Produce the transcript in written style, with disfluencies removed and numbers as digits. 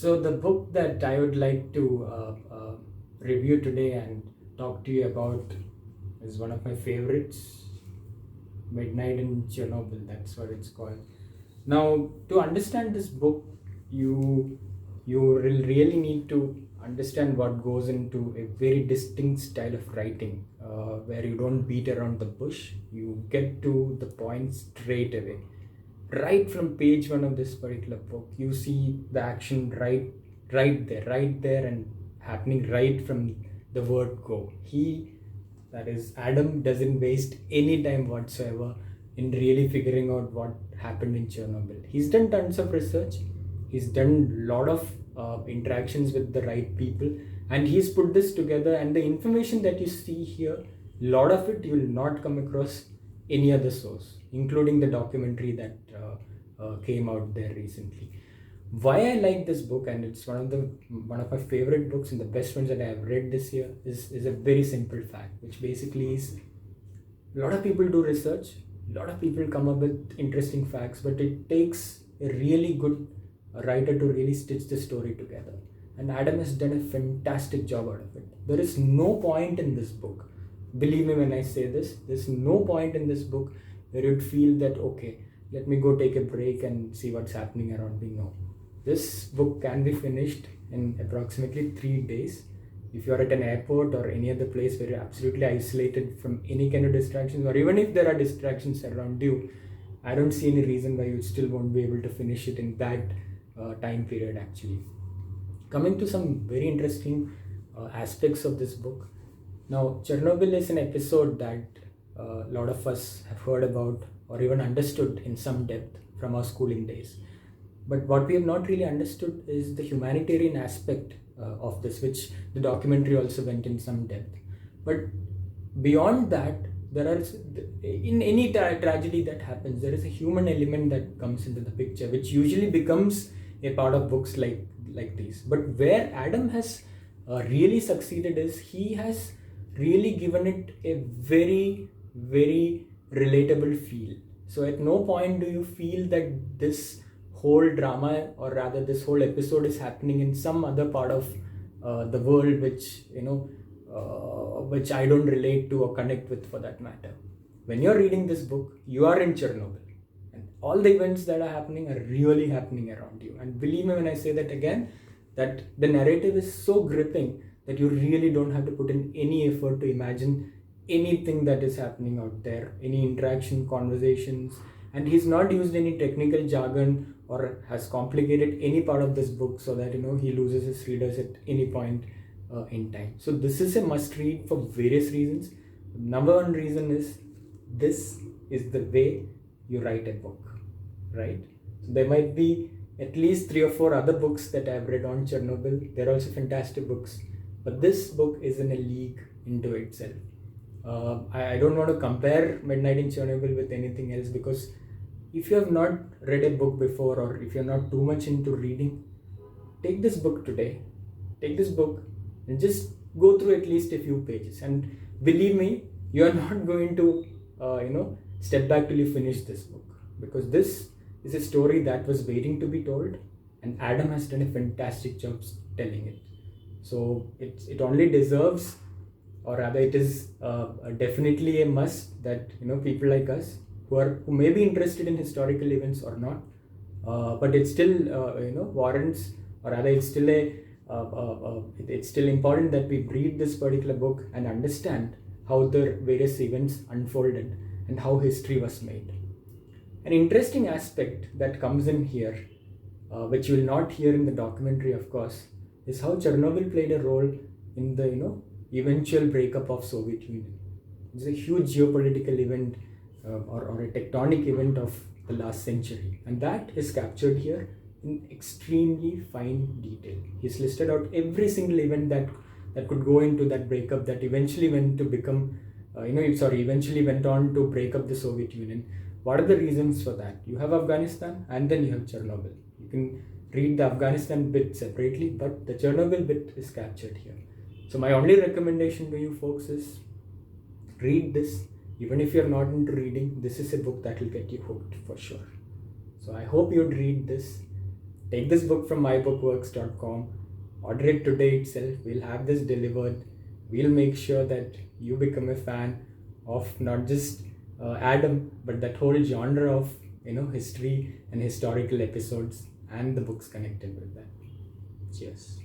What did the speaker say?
So the book that I would like to review today and talk to you about is one of my favorites, Midnight in Chernobyl. That's what it's called. Now, to understand this book, you will really need to understand what goes into a very distinct style of writing, where you don't beat around the bush. You get to the point straight away. Right from page one of this particular book, you see the action right there, and happening right from the word go. That is, Adam doesn't waste any time whatsoever in really figuring out what happened in Chernobyl. He's done tons of research, he's done a lot of interactions with the right people, and he's put this together. And the information that you see here, a lot of it you will not come across any other source, including the documentary that came out there recently. Why I like this book, and it's one of my favorite books and the best ones that I have read this year, is a very simple fact, which basically is a lot of people do research, a lot of people come up with interesting facts, but it takes a really good writer to really stitch the story together. And Adam has done a fantastic job out of it. There is no point in this book, believe me when I say this, there's no point in this book where you'd feel that, okay, let me go take a break and see what's happening around me. No. This book can be finished in approximately 3 days. If you're at an airport or any other place where you're absolutely isolated from any kind of distractions, or even if there are distractions around you, I don't see any reason why you still won't be able to finish it in that time period actually. Coming to some very interesting aspects of this book. Now, Chernobyl is an episode that a lot of us have heard about or even understood in some depth from our schooling days. But what we have not really understood is the humanitarian aspect of this, which the documentary also went in some depth. But beyond that, there are, in any tragedy that happens, there is a human element that comes into the picture, which usually becomes a part of books like these. But where Adam has really succeeded is he has really given it a very, very relatable feel. So at no point do you feel that this whole drama, or rather this whole episode, is happening in some other part of the world which which I don't relate to or connect with, for that matter. When you're reading this book, you are in Chernobyl, and all the events that are happening are really happening around you. And believe me when I say that again, that the narrative is so gripping that you really don't have to put in any effort to imagine anything that is happening out there, any interaction, conversations. And he's not used any technical jargon or has complicated any part of this book so that he loses his readers at any point in time. So this is a must read for various reasons. Number one reason is, this is the way you write a book, right? So there might be at least 3 or 4 other books that I've read on Chernobyl. They're also fantastic books, but this book is in a league into itself. I don't want to compare Midnight in Chernobyl with anything else, because if you have not read a book before, or if you're not too much into reading, take this book today. Take this book and just go through at least a few pages. And believe me, you are not going to, step back till you finish this book, because this is a story that was waiting to be told, and Adam has done a fantastic job telling it. So it only deserves, or rather it is definitely a must, that people like us who may be interested in historical events or not, but it still warrants, or rather it's still it's still important that we read this particular book and understand how the various events unfolded and how history was made. An interesting aspect that comes in here, which you will not hear in the documentary, of course, is how Chernobyl played a role in the eventual breakup of Soviet Union. It's a huge geopolitical event, or a tectonic event of the last century, and that is captured here in extremely fine detail. He's listed out every single event that could go into that breakup, that eventually went to become, eventually went on to break up the Soviet Union. What are the reasons for that? You have Afghanistan, and then you have Chernobyl. You can read the Afghanistan bit separately, but the Chernobyl bit is captured here. So my only recommendation to you folks is, read this. Even if you're not into reading, this is a book that will get you hooked for sure. So I hope you'd read this. take this book from mybookworks.com, order it today itself. We'll have this delivered. We'll make sure that you become a fan of not just Adam, but that whole genre of history and historical episodes and the books connected with that. Cheers.